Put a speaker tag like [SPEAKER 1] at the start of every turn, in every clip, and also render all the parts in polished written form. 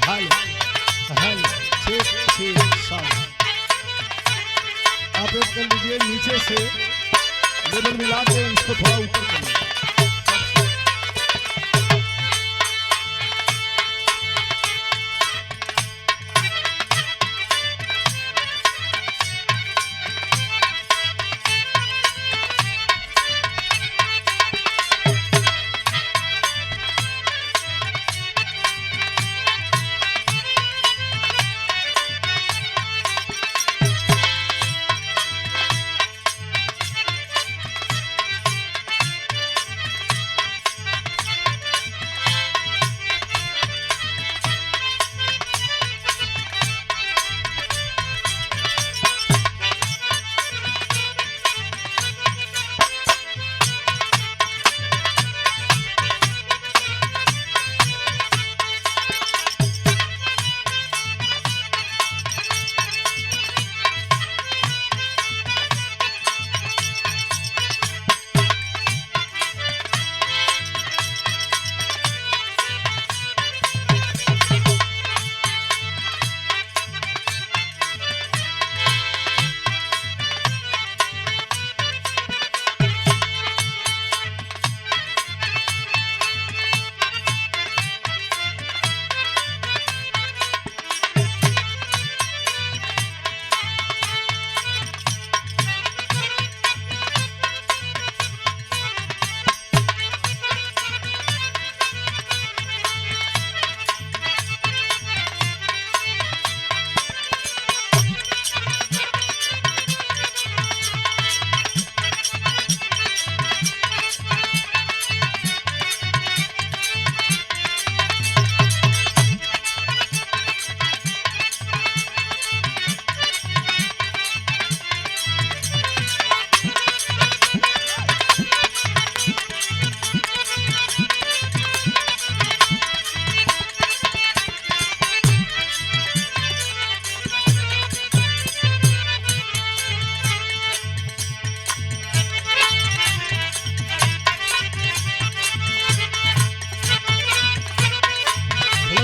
[SPEAKER 1] Hello hello ठीक ठीक sound आप एक कर लीजिए नीचे से लेवल मिला के इसको थोड़ा ऊपर कर लीजिए।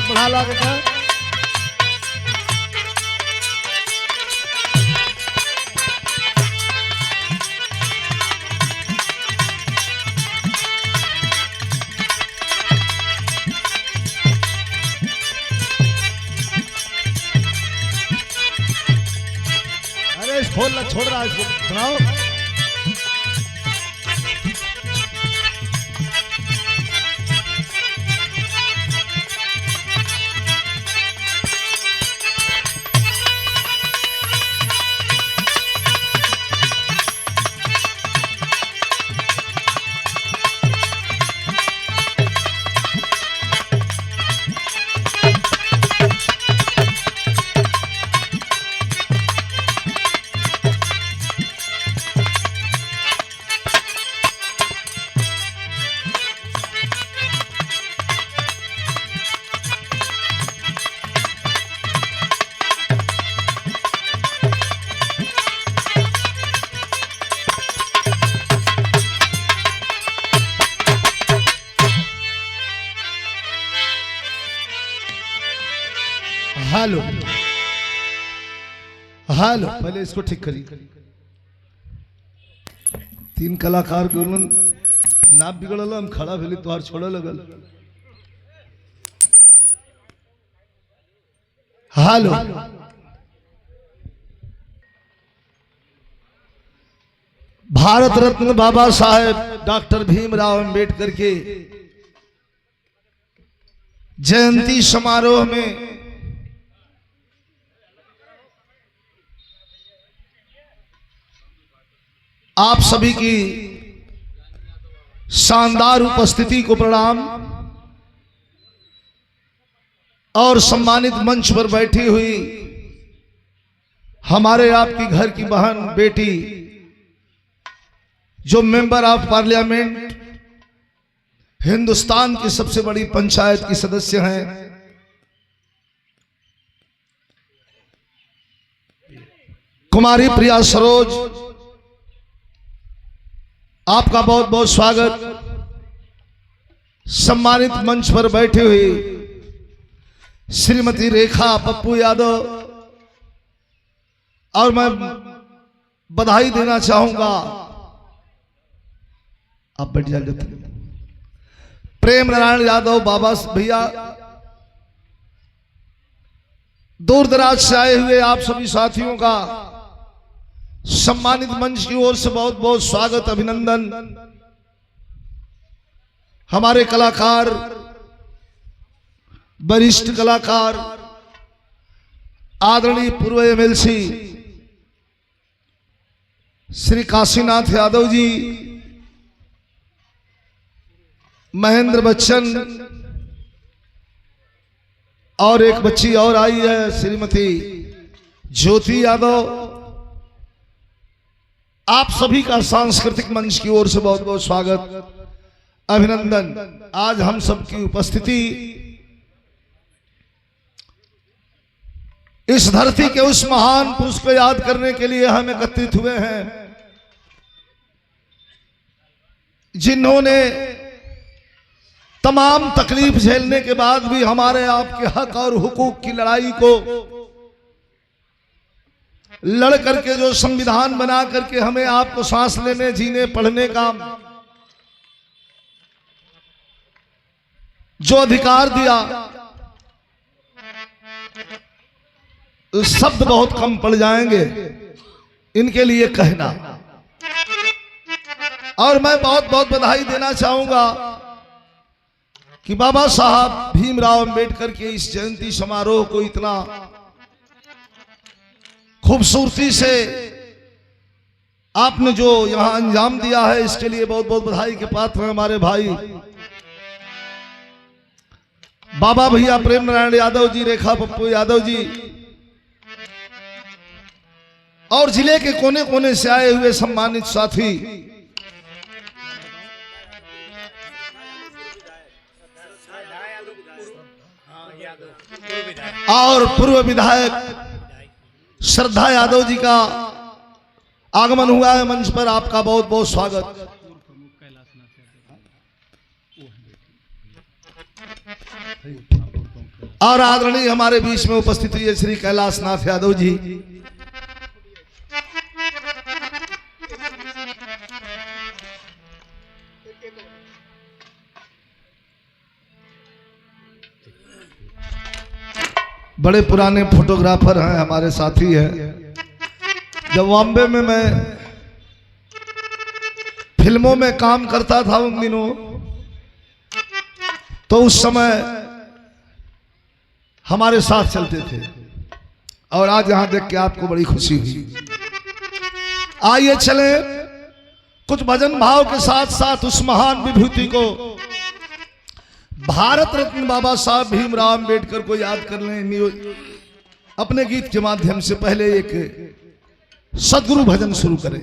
[SPEAKER 1] बढ़ा ला बेटा अरे इस खोल छोड़ रहा है इसको सुनाओ। हेलो हेलो पहले इसको ठीक करिए। तीन कलाकार के नाप बिगड़ल हम खड़ा भेली तोहार छोड़े लगल। हेलो भारत रत्न बाबा साहेब डॉक्टर भीमराव अंबेडकर के जयंती समारोह में आप सभी की शानदार उपस्थिति को प्रणाम और सम्मानित मंच पर बैठी हुई हमारे आपकी घर की बहन बेटी जो मेंबर ऑफ पार्लियामेंट हिंदुस्तान की सबसे बड़ी पंचायत की सदस्य हैं, कुमारी प्रिया सरोज, आपका बहुत बहुत स्वागत। सम्मानित मंच पर बैठी हुई श्रीमती रेखा पप्पू यादव, और मैं बधाई देना चाहूंगा, आप बैठ जाइए, प्रेम नारायण यादव बाबा भैया, दूर दराज से आए हुए आप सभी साथियों का सम्मानित मंच की ओर से बहुत बहुत स्वागत अभिनंदन। हमारे कलाकार, वरिष्ठ कलाकार, आदरणीय पूर्व एमएलसी श्री काशीनाथ यादव जी, महेंद्र बच्चन, और एक बच्ची और आई है श्रीमती ज्योति यादव, आप सभी का सांस्कृतिक मंच की ओर से बहुत बहुत स्वागत अभिनंदन। आज हम सबकी उपस्थिति इस धरती के उस महान पुरुष को याद करने के लिए हम एकत्रित हुए हैं, जिन्होंने तमाम तकलीफ झेलने के बाद भी हमारे आपके हक और हुकूक की लड़ाई को लड़ करके जो संविधान बना करके हमें आपको सांस लेने, जीने, पढ़ने का जो अधिकार दिया, शब्द बहुत कम पड़ जाएंगे इनके लिए कहना। और मैं बहुत बहुत बधाई देना चाहूंगा कि बाबा साहब भीमराव अंबेडकर के इस जयंती समारोह को इतना खूबसूरती से आपने जो यहां अंजाम दिया है, इसके लिए बहुत बहुत बधाई के पात्र हैं हमारे भाई बाबा भैया प्रेम नारायण यादव जी, रेखा पप्पू यादव जी, और जिले के कोने कोने से आए हुए सम्मानित साथी, और पूर्व विधायक श्रद्धा यादव जी का आगमन हुआ है मंच पर, आपका बहुत बहुत स्वागत। और आदरणीय हमारे बीच में उपस्थित हुए श्री कैलाशनाथ यादव जी, बड़े पुराने फोटोग्राफर हैं, हमारे साथी हैं। जब बॉम्बे में मैं फिल्मों में काम करता था उन दिनों, तो उस समय हमारे साथ चलते थे, और आज यहां देख के आपको बड़ी खुशी हुई। आइए चले कुछ भजन भाव के साथ साथ उस महान विभूति को, भारत रत्न बाबा साहब भीमराव अंबेडकर को याद कर लें। अपने गीत के माध्यम से पहले एक सद्गुरु भजन शुरू करें।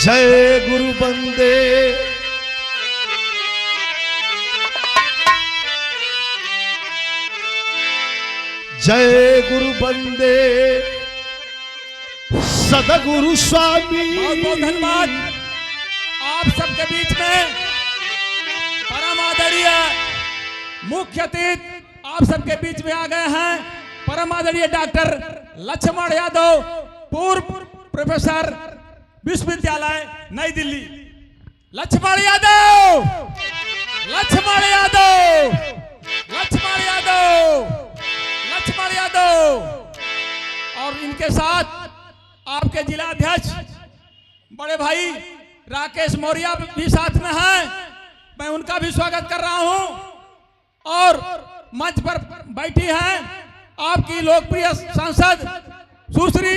[SPEAKER 1] जय गुरु बंदे जय गुरु बंदे सदगुरु स्वामी।
[SPEAKER 2] बहुत बहुत धन्यवाद। आप सबके बीच में परम आदरणीय मुख्य अतिथि आप सबके बीच में आ गए हैं परम आदरणीय डॉक्टर लक्ष्मण यादव, पूर्व प्रोफेसर विश्वविद्यालय नई दिल्ली। लक्ष्मण यादव, लक्ष्मण यादव, लक्ष्मण यादव, लक्ष्मण यादव। और इनके साथ आपके जिला अध्यक्ष बड़े भाई राकेश मौर्य भी साथ में हैं, मैं उनका भी स्वागत कर रहा हूं। और मंच पर बैठी हैं आपकी लोकप्रिय सांसद सुश्री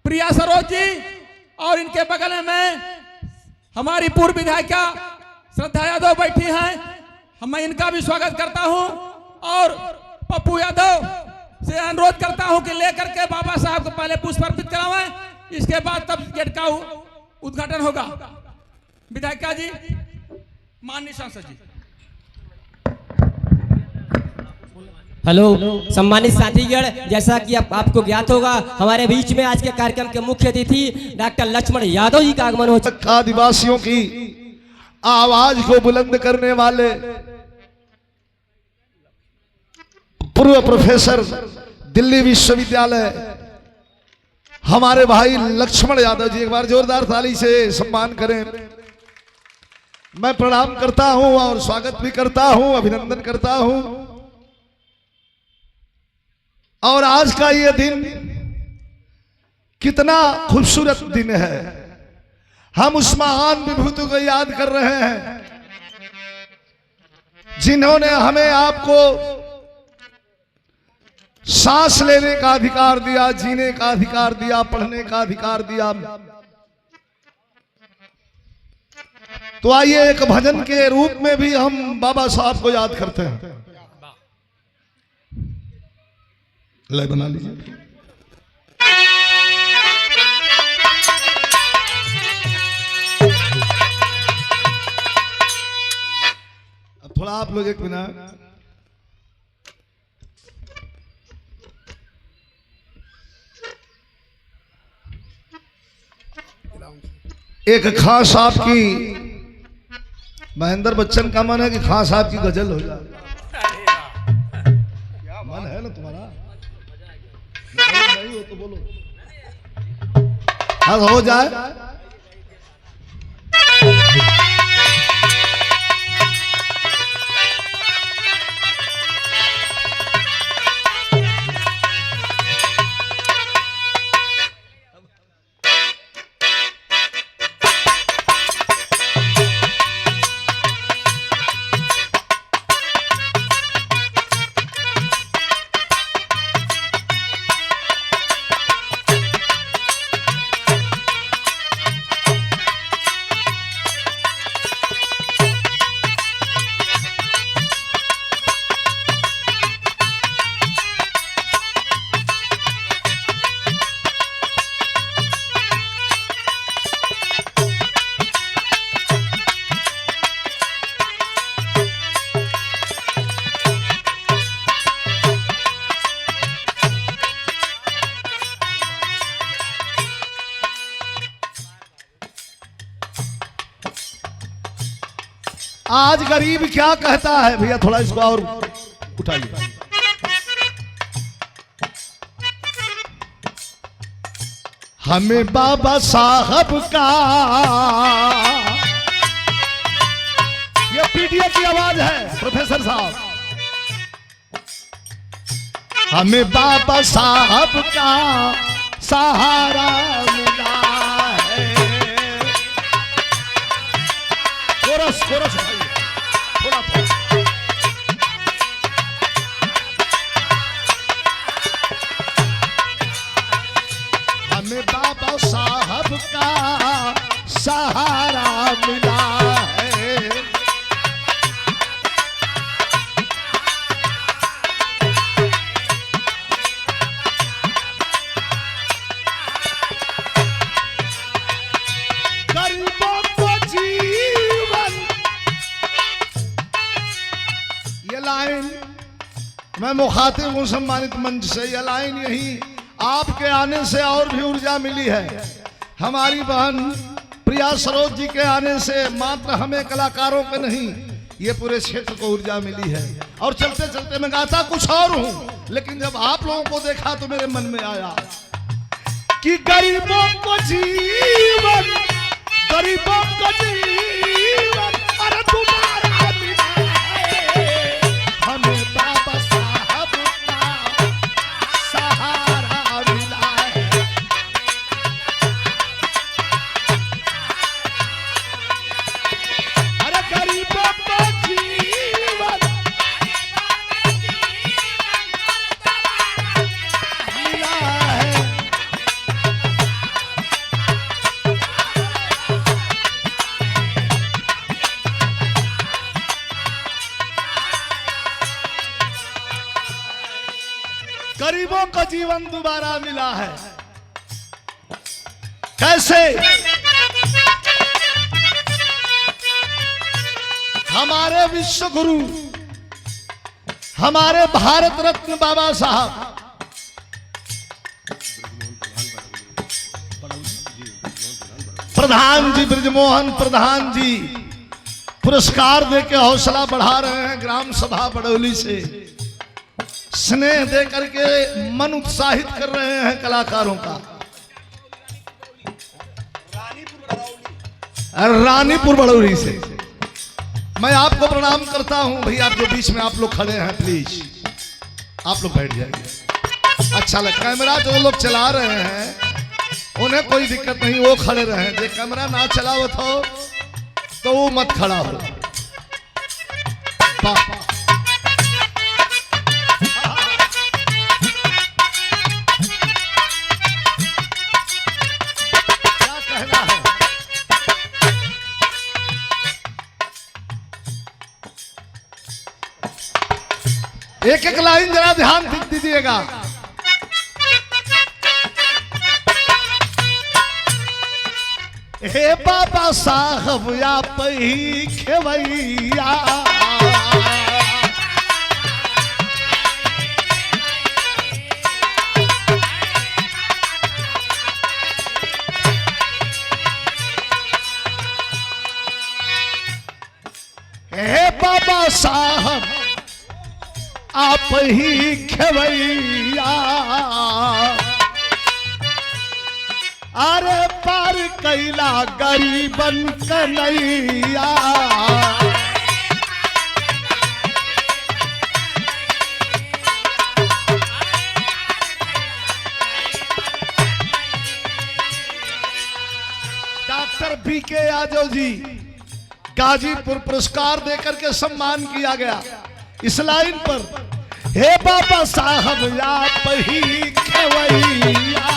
[SPEAKER 2] प्रिया सरोज जी, और इनके बगल में हमारी पूर्व विधायिका श्रद्धा यादव बैठी हैं, मैं इनका भी स्वागत करता हूं। और पप्पू यादव से अनुरोध करता हूं कि लेकर के बाबा साहब को पहले पुष्प अर्पित करावें, इसके बाद तब गेट का उद्घाटन होगा। विधायिका जी, माननीय सांसद जी।
[SPEAKER 3] हेलो सम्मानित साथीगण, जैसा कि आपको ज्ञात होगा हमारे बीच में आज के कार्यक्रम के मुख्य अतिथि डॉक्टर लक्ष्मण यादव जी का आगमन हो चुका।
[SPEAKER 1] आदिवासियों की आवाज को बुलंद करने वाले पूर्व प्रोफेसर दिल्ली विश्वविद्यालय हमारे भाई लक्ष्मण यादव जी, एक बार जोरदार ताली से सम्मान करें। मैं प्रणाम करता हूं और स्वागत भी करता हूं, अभिनंदन करता हूं। और आज का ये दिन कितना खूबसूरत दिन है। हम उस महान विभूति को याद कर रहे हैं जिन्होंने हमें आपको सांस लेने का अधिकार दिया, जीने का अधिकार दिया, पढ़ने का अधिकार दिया। तो आइए एक भजन के रूप में भी हम बाबा साहब को याद करते हैं। लय बना लीजिए। अब थोड़ा आप लोग एक मिनट, एक खां साहब की, महेंद्र बच्चन का मन है कि खां साहब की गजल हो जाए। मन है ना तुम्हारा? नहीं हो तो बोलो, हाँ हो जाए। आज गरीब क्या कहता है भैया, थोड़ा इसको और उठाइए। हमें बाबा साहब का, ये पीटीए की आवाज है प्रोफेसर साहब, हमें बाबा साहब का सहारा मिला है। कोरस कोरस थोड़ा हमें बाबा साहब का सहारा मिला है। गरीबों को जीवन, ये लाइन मैं मुखातिब हूं सम्मानित मंच से, ये लाइन यही आपके आने से और भी ऊर्जा मिली है। हमारी बहन प्रिया सरोज जी के आने से मात्र हमें कलाकारों को नहीं, ये पूरे क्षेत्र को ऊर्जा मिली है। और चलते चलते मैं गाता कुछ और हूं, लेकिन जब आप लोगों को देखा तो मेरे मन में आया कि गरीबों को जीवन, गरीबों को जीवन, अरे तुम्हारा मिला है, हमें बाबा साहब का सहारा मिला है। जीवन दोबारा मिला है। कैसे? हमारे विश्व गुरु, हमारे भारत रत्न बाबा साहब प्रधान जी, ब्रजमोहन प्रधान जी पुरस्कार देके हौसला बढ़ा रहे हैं। ग्राम सभा बड़ौली से स्नेह दे करके मन उत्साहित कर रहे हैं कलाकारों का। रानीपुर बड़ौली से मैं आपको प्रणाम करता हूं। भैया आप जो बीच में आप लोग खड़े हैं, प्लीज आप लोग बैठ जाइए। अच्छा लगा। कैमरा जो लोग चला रहे हैं उन्हें कोई दिक्कत नहीं, वो खड़े रहे। जो कैमरा ना चलावत हो तो वो मत खड़ा हो। क्या कहना है? एक एक लाइन जरा ध्यान दीजिएगा। हे बाबा साहब या पही खेवैया, हे बाबा साहब आप ही खेवैया, अरे पार कैला गरीबन कन्हैया। डॉक्टर बीके यादव जी गाजीपुर पुरस्कार देकर के सम्मान किया गया। इस लाइन पर हे बाबा साहब आप ही खेवैया,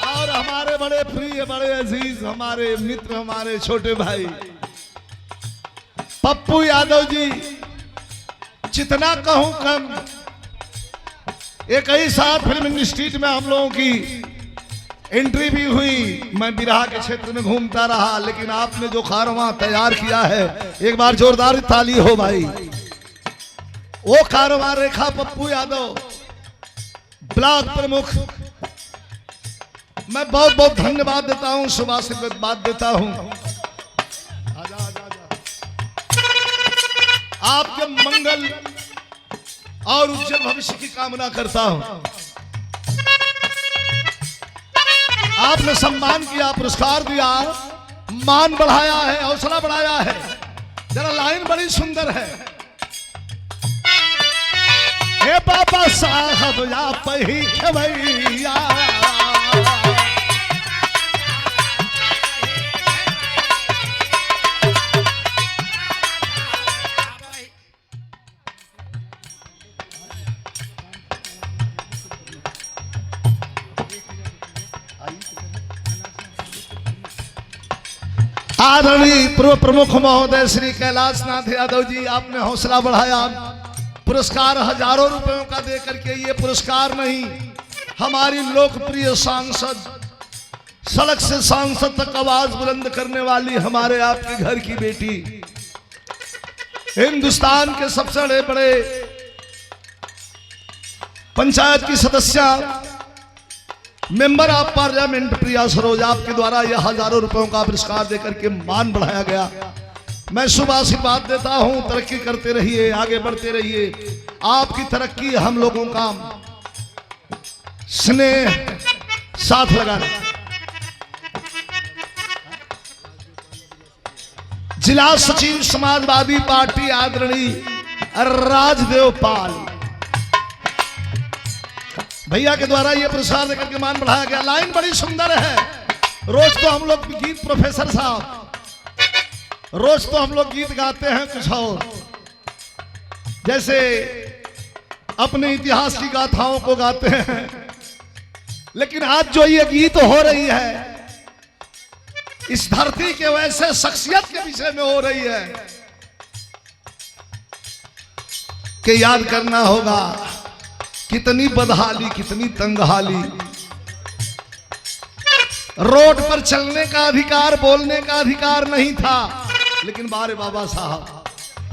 [SPEAKER 1] और हमारे बड़े प्रिय, बड़े अजीज, हमारे मित्र, हमारे छोटे भाई पप्पू यादव जी, जितना कहूं कम। एक ही साथ फिल्म इंडस्ट्री में हम लोगों की एंट्री भी हुई। मैं बिरहा के क्षेत्र में घूमता रहा, लेकिन आपने जो कारवां तैयार किया है, एक बार जोरदार ताली हो भाई। वो कारवां रेखा पप्पू यादव ब्लॉक प्रमुख, मैं बहुत बहुत धन्यवाद देता हूं, शुभाशीर्वाद देता हूं। आजा, आजा, आजा। आपके मंगल और उज्जवल भविष्य की कामना करता हूं। आपने सम्मान किया, पुरस्कार दिया, मान बढ़ाया है, हौसला बढ़ाया है। जरा लाइन बड़ी सुंदर है। हे बाबा साहब आप ही खेवैया, आदरणीय पूर्व प्रमुख महोदय श्री कैलाश नाथ यादव जी, आपने हौसला बढ़ाया। पुरस्कार हजारों रुपयों का देकर के, ये पुरस्कार नहीं, हमारी लोकप्रिय सांसद, सड़क से सांसद तक आवाज बुलंद करने वाली हमारे आपके घर की बेटी, हिंदुस्तान के सबसे बड़े बड़े पंचायत की सदस्य, मेंबर ऑफ पार्लियामेंट प्रिया सरोज, आपके द्वारा यह हजारों रुपयों का पुरस्कार देकर के मान बढ़ाया गया। मैं शुभ आशीर्वाद देता हूं, तरक्की करते रहिए, आगे बढ़ते रहिए। आपकी तरक्की हम लोगों का स्नेह साथ लगाना। जिला सचिव समाजवादी पार्टी आदरणीय राजदेव पाल भैया के द्वारा ये पुरस्कार देकर के मान बढ़ाया गया। लाइन बड़ी सुंदर है। रोज तो हम लोग गीत, प्रोफेसर साहब, रोज तो हम लोग गीत गाते हैं कुछ और, जैसे अपने इतिहास की गाथाओं को गाते हैं, लेकिन आज जो ये गीत हो रही है, इस धरती के वैसे शख्सियत के विषय में हो रही है कि याद करना होगा कितनी बदहाली, कितनी तंगहाली। रोड पर चलने का अधिकार, बोलने का अधिकार नहीं था, लेकिन बारे बाबा साहब,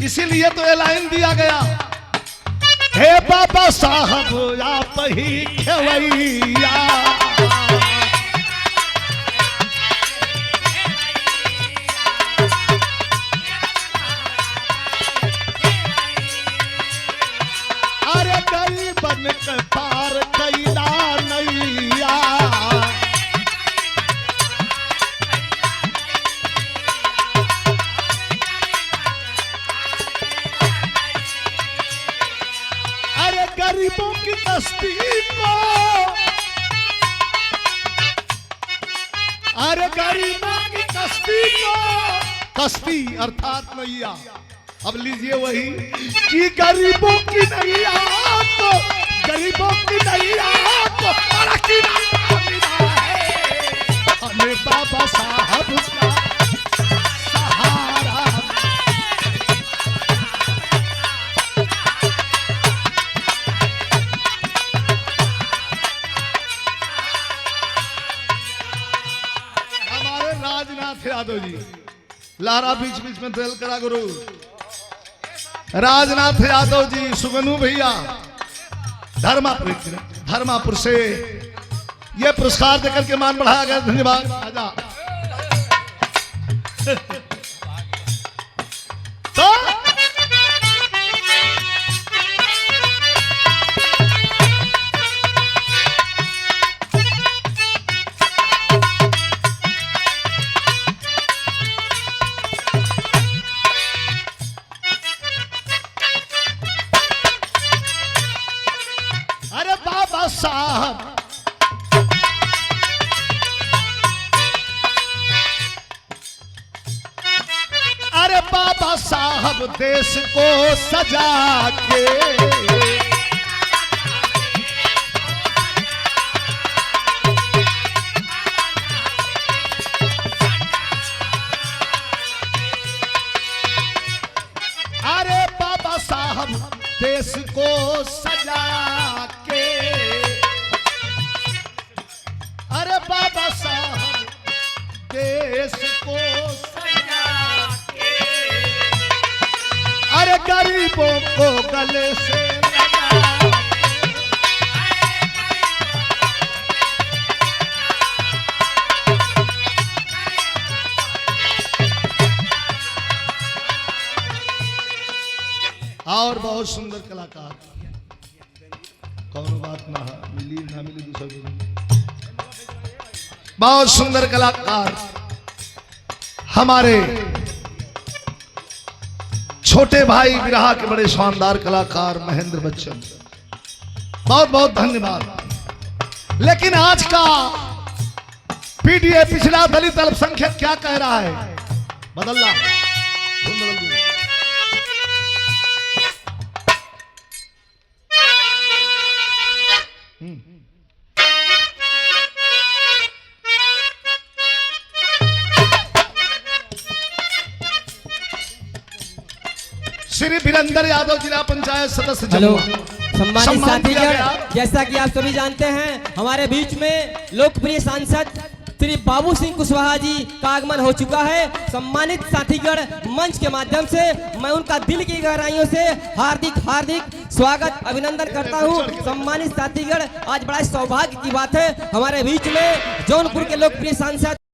[SPEAKER 1] इसीलिए तो ये लाइन दिया गया, हे बाबा साहब आप ही खेवैया। अरे गरीबन के पार कैला नैया। गरीबों की कश्ती को, अरे गरीबों की कश्ती को, कश्ती अर्थात नैया। अब लीजिए वही कि गरीबों की नैया को, गरीबों की नैया को हमें बाबा साहब का सहारा। राजनाथ यादव जी, लारा बीच बीच में तेल करा गुरु। राजनाथ यादव जी, सुगनू भैया धर्मापुर से ये पुरस्कार देकर के मान बढ़ाया गया, धन्यवाद। आजा तो साहब, अरे बाबा साहब देश को सजा के, अरे बाबा साहब देश को सजा के, अरे बाबा साहब देश को सजा के, अरे गरीबों को गले से लगा के। और बहुत सुंदर कलाकार, कौन बात ना मिली ना मिली दूसरा, बहुत सुंदर कलाकार हमारे छोटे भाई विरहा के बड़े शानदार कलाकार महेंद्र बच्चन, बहुत बहुत धन्यवाद। लेकिन आज का पीडीए पिछड़ा दलित अल्पसंख्यक क्या कह रहा है, बदल ला श्री वीरेंद्र यादव जिला पंचायत सदस्य।
[SPEAKER 3] हेलो सम्मानित साथीगण, जैसा कि आप सभी जानते हैं हमारे बीच में लोकप्रिय सांसद श्री बाबू सिंह कुशवाहा जी का आगमन हो चुका है। सम्मानित साथीगण, मंच के माध्यम से मैं उनका दिल की गहराइयों से हार्दिक हार्दिक स्वागत अभिनंदन करता हूं। सम्मानित साथीगण, आज बड़ा सौभाग्य की बात है हमारे बीच में जौनपुर के लोकप्रिय सांसद